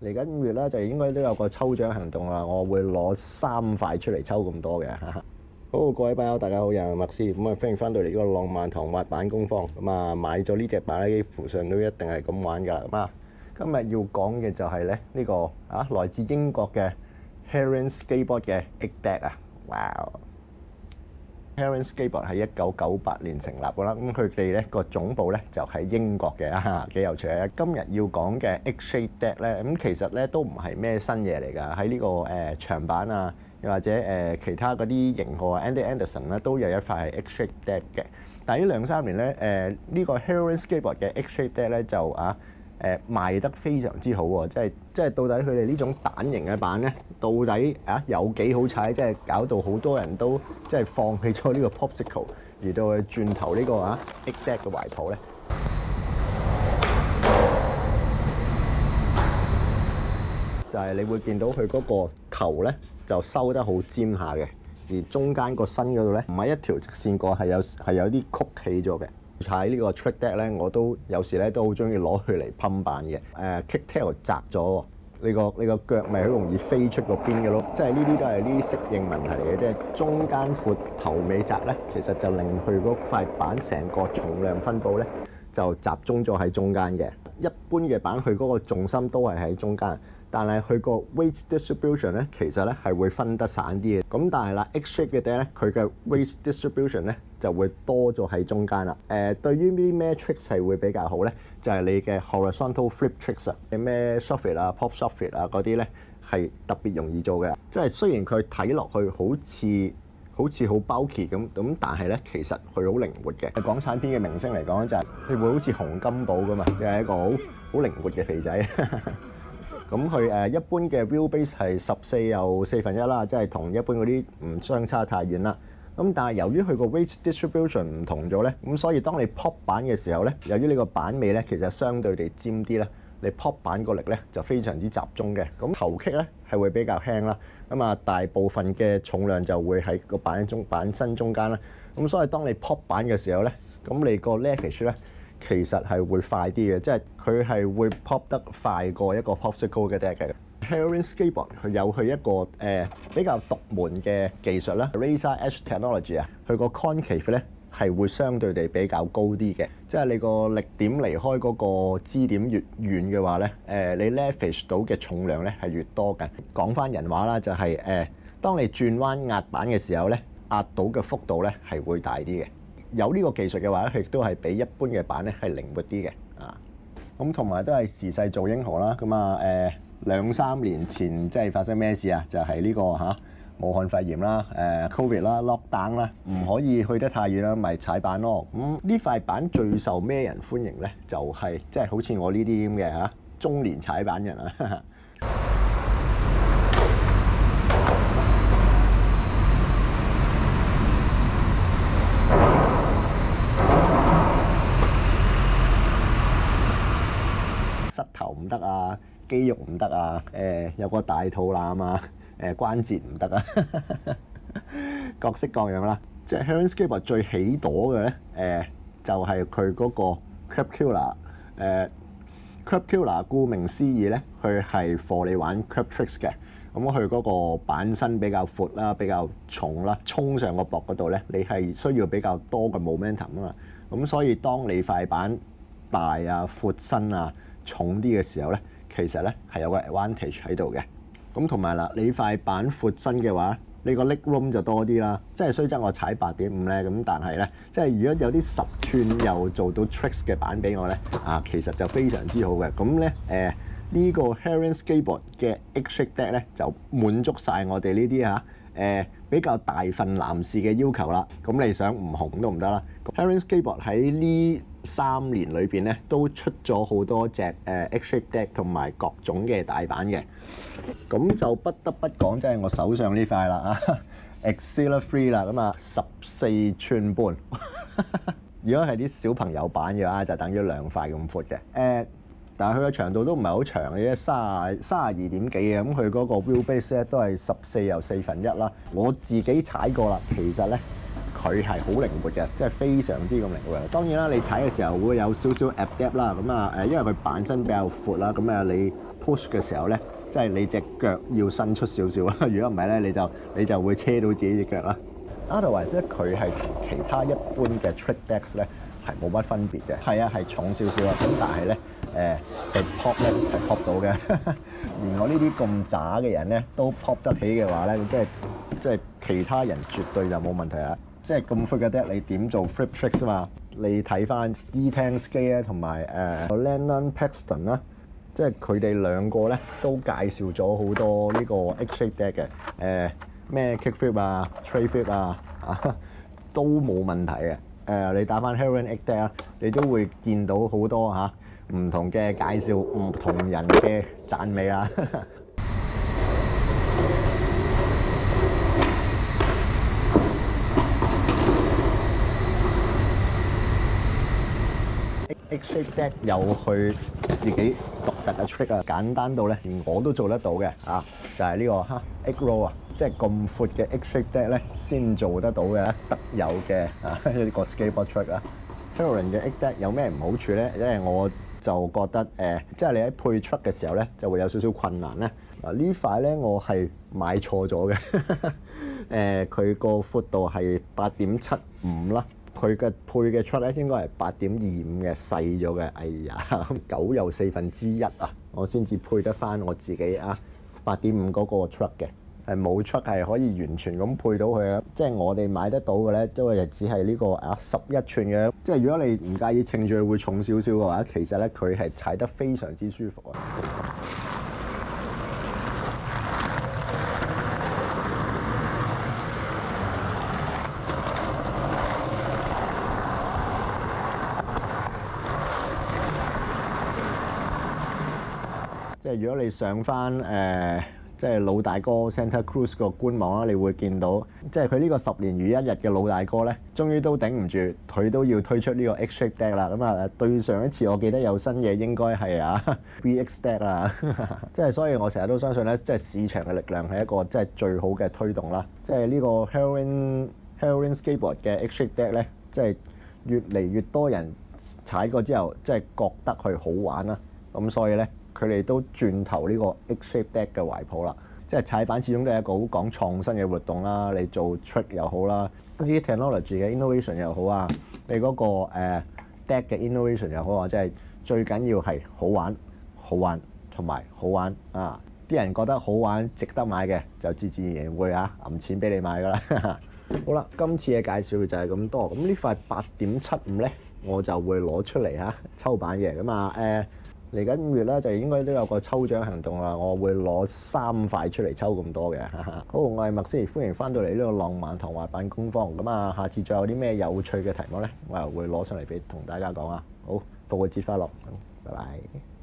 嚟緊5月咧就應該都有個抽獎行動啦，我會攞3塊出嚟抽咁多嘅。好，各位朋友大家好，又係麥斯，咁啊歡迎翻到嚟呢個浪漫堂滑板工坊。咁啊買咗呢隻板咧，幾乎上都一定係咁玩㗎。咁啊今日要講嘅就係咧呢個來自英國嘅 Heron Skateboard 嘅 Egg Deck 啊，哇！Heron Skateboard 喺1998年成立㗎啦，咁佢哋咧個總部咧就喺英國嘅，幾有趣啊！今日要講嘅 Egg-shaped Deck 咧，咁其實咧都唔係咩新嘢嚟㗎，喺呢個長板啊，又或者其他嗰啲型號 Andy Anderson 咧都有一塊係 Egg-shaped Deck 嘅。但係呢2-3年咧，呢個 Heron Skateboard 嘅 Egg-shaped Deck 咧就賣得非常之好喎，即係到底佢哋呢種蛋型嘅板咧，到底有幾好踩？即係搞到好多人都即係放棄咗呢個 Popsicle，而到去轉投呢個Egg Deck 嘅懷抱咧。就係你會見到佢嗰個頭咧就收得好尖下嘅，而中間個身嗰度咧唔係一條直線過，係有啲曲起咗嘅。踩呢個 trick deck 咧，我都有時咧都好中意攞佢嚟噴板嘅。kick tail 窄咗，你個腳咪好容易飛出個邊嘅咯。即係呢啲都係呢啲適應問題嚟嘅，即係中間闊頭尾窄咧，其實就令佢嗰塊板成個重量分佈咧就集中咗喺中間嘅。一般嘅板佢嗰個重心都係喺中間，但係佢個 weight distribution 咧其實咧係會分得散啲嘅。咁但係啦 Egg-shaped 嘅 deck 咧，佢嘅 weight distribution 咧就會多咗喺中間啦。對於啲咩 tricks 係會比較好咧，就係你嘅 horizontal flip tricks 啊，咩 shuffle 啊、pop shuffle 啊嗰啲咧係特別容易做嘅。即係雖然佢睇落去好似好 bulky 咁，但係咧其實佢好靈活嘅。港產片嘅明星嚟講就係佢會好似洪金寶咁嘛，即係一個好靈活嘅肥仔。咁佢一般嘅 wheelbase 係14又1/4啦，即係同一般嗰啲唔相差太遠啦。咁但係由於佢個 weight distribution 唔同咗咧，咁所以當你 pop 板嘅時候咧，由於呢個板尾咧其實相對地尖啲咧，你 pop 板個力咧就非常之集中嘅。咁頭 kick 咧係會比較輕啦，咁啊大部分嘅重量就會喺個板身中間啦。咁所以當你 pop 板嘅時候咧，咁你個 leverage 咧其實係會快啲嘅，即係佢係會 pop 得快過一個 Popsicle 嘅 deck 嘅。Heron Skateboard 佢有佢一個比較獨門嘅技術啦 ，Razor Edge Technology 啊，佢個 concave 咧係會相對地比較高啲嘅，即係你個力點離開嗰個支點越遠嘅話咧，你 leverage 到嘅重量咧係越多嘅。講翻人話啦，就係當你轉彎壓板嘅時候咧，壓到嘅幅度咧係會大啲嘅。有呢個技術嘅話咧，亦都係比一般嘅板咧係靈活啲嘅啊。咁同埋都係時勢造英雄啦。咁啊2-3年前即係發生咩事啊？就係呢個武漢肺炎啦、Covid 啦、lockdown 啦，唔可以去得太遠啦，咪踩板咯。咁呢塊板最受咩人歡迎咧？就係即係好似我呢啲咁嘅中年踩板人啊。膝頭唔得啊，肌肉唔得啊，有個大肚腩啊，關節唔得啊，各式各樣啦。即係 Heron Skateboard 最起朵嘅咧，就係佢嗰個 Crab Killer。Crab Killer 顧名思義咧，佢係 for 你玩 crab tricks 嘅。咁佢嗰個板身比較闊啦，比較重啦，衝上個膊嗰度咧，你係需要比較多嘅 momentum 啊嘛。咁所以當你塊板大啊、闊身啊、重啲嘅時候咧，其實咧係有個 advantage 喺度嘅。咁同埋啦，你塊板闊身嘅話，你個 leg room 就多啲啦。即係雖則我踩8.5咧，咁但係咧，即係如果有啲10寸又做到 tricks 嘅板俾我咧，其實就非常之好嘅。咁咧呢個 Heron Skateboard 嘅 Egg-shaped Deck 咧就滿足晒我哋呢啲比較大份男士嘅要求啦。咁你想唔紅都唔得啦。Heron Skateboard 喺呢3年裏邊咧都出咗好多隻Egg-shaped Deck 同埋各種嘅大板嘅。咁就不得不講，即係我手上呢塊啦Exceler Free 啦，咁啊14寸半。如果係啲小朋友版嘅話，就等於2塊咁闊嘅。但係佢嘅長度都唔係好長嘅啫，32點幾嘅。咁佢嗰個 wheelbase 咧都係14又1/4啦。我自己踩過啦，其實咧佢係好靈活嘅，即係非常之咁靈活。當然啦，你踩嘅時候會有少少 adapt 啦，咁啊因為佢板身比較闊啦，咁啊你 push 嘅時候咧，即係你隻腳要伸出少少啦。如果唔係咧，你就會車到自己隻腳啦。Otherwise 咧，佢係同其他一般嘅 trick decks 咧係冇乜分別嘅。係啊，係重少少啊，咁但係咧佢 pop 咧係 pop 到嘅。連我呢啲咁渣嘅人咧都 pop 得起嘅話咧，即係其他人絕對就冇問題啊！即係咁闊嘅 deck，你點做 flip tricks 啊嘛？你睇翻 E-Tanksky 咧同埋Lennon Paxton 啦，即係佢哋兩個咧都介紹咗好多呢個 X-Shape deck 嘅咩 kick flip 啊、tray flip 啊都冇問題嘅。你打翻 Heroin X deck 啊，你都會見到好多唔同嘅介紹，唔同人嘅讚美啊。X-Shape deck 有佢自己獨特嘅 trick 啊，簡單到咧連我都做得到嘅就係呢個egg roll 啊，即係咁闊嘅 X-Shape deck 咧先做得到嘅特有嘅一個 skateboard trick 啊。Heroin 嘅 egg deck 有咩唔好處咧？因為我就覺得即係你喺配 truck 嘅時候咧就會有少少困難咧。呢塊咧我係買錯咗嘅，佢個闊度係8.75啦。佢嘅配嘅 truck 咧應該係8.25嘅，細咗嘅。哎呀，9又1/4啊，我先至配得翻我自己8.5嗰個 truck 嘅，係冇 truck 係可以完全咁配到佢啊！即係我哋買得到嘅咧，都係只係呢個11寸嘅。即係如果你唔介意稱住會重少少嘅話，其實咧佢係踩得非常之舒服啊！即係如果你上翻即係老大哥 Santa Cruz 個官網啦，你會見到，即係佢呢個10年如一日嘅老大哥咧，終於都頂唔住，佢都要推出呢個 X-Shape deck 啦。咁對上一次我記得有新嘢應該係BX deck 啦。即係所以我成日都相信咧，即係市場嘅力量係一個即係最好嘅推動啦。即係呢個 Heroin Skateboard 嘅 X-Shape deck 咧，即係越嚟越多人踩過之後，即係覺得佢好玩啦。咁所以咧，佢哋都轉投呢個 X-Shape deck 嘅懷抱啦。即係踩板始終都係一個好講創新嘅活動啦。你做 trick 又好啦，呢啲 technology 嘅 innovation 又好啊，你嗰個deck 嘅 innovation 又好啊，即係最緊要係好玩同埋好玩啊！啲人覺得好玩值得買嘅，就自然會揞錢俾你買噶啦。好啦，今次嘅介紹就係咁多。咁呢塊8.75咧，我就會攞出嚟抽版嘅。咁嚟緊5月咧，就應該都有個抽獎行動啦。我會攞3塊出嚟抽咁多嘅。好，我係麥斯，歡迎翻到嚟呢個浪漫童話辦公坊。咁下次再有啲咩有趣嘅題目咧，我又會攞上嚟俾同大家講啊。好，復活節快樂，拜拜。